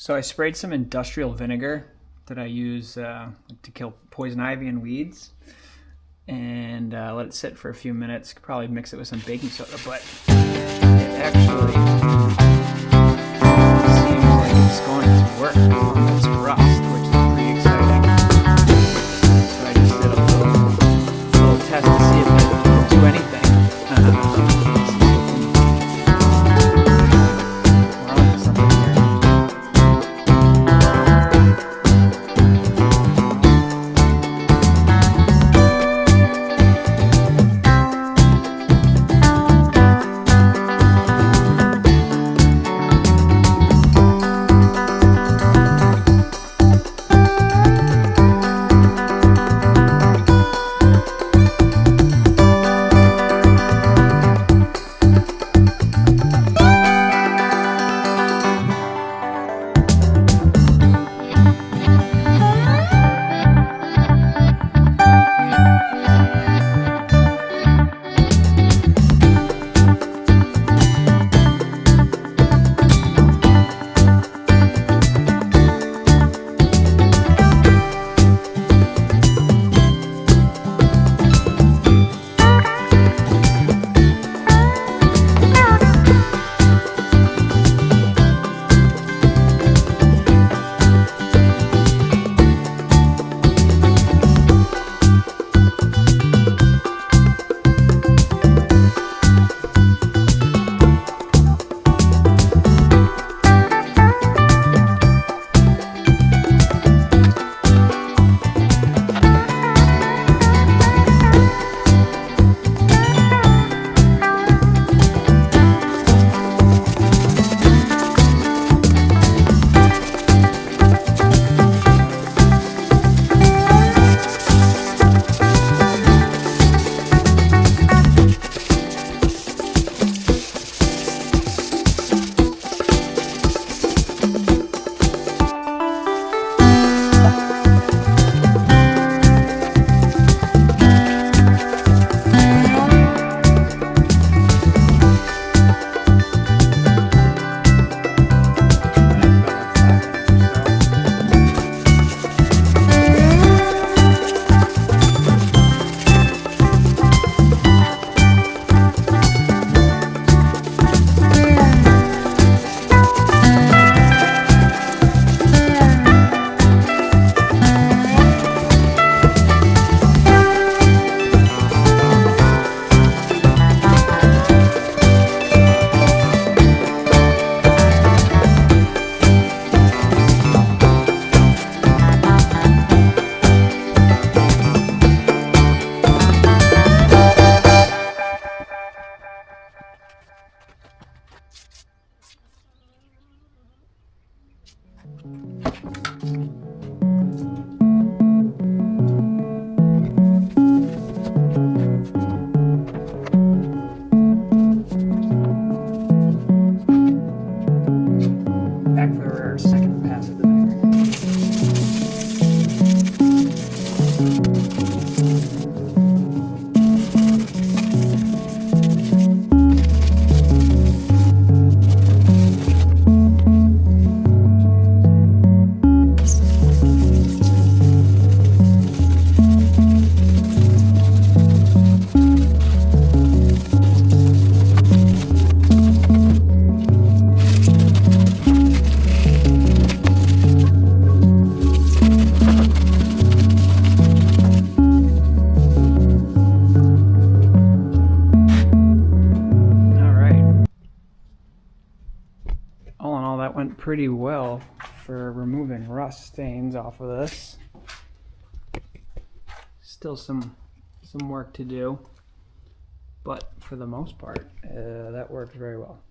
So I sprayed some industrial vinegar that I use to kill poison ivy and weeds, and let it sit for a few minutes. Could probably mix it with some baking soda, but it actually seems like it's going to work on this rust, which is pretty exciting. So I just did a little test to see if it will do anything. Back for our second pass of the vinegar. All in all, that went pretty well for removing rust stains off of this. Still some work to do, but for the most part, that worked very well.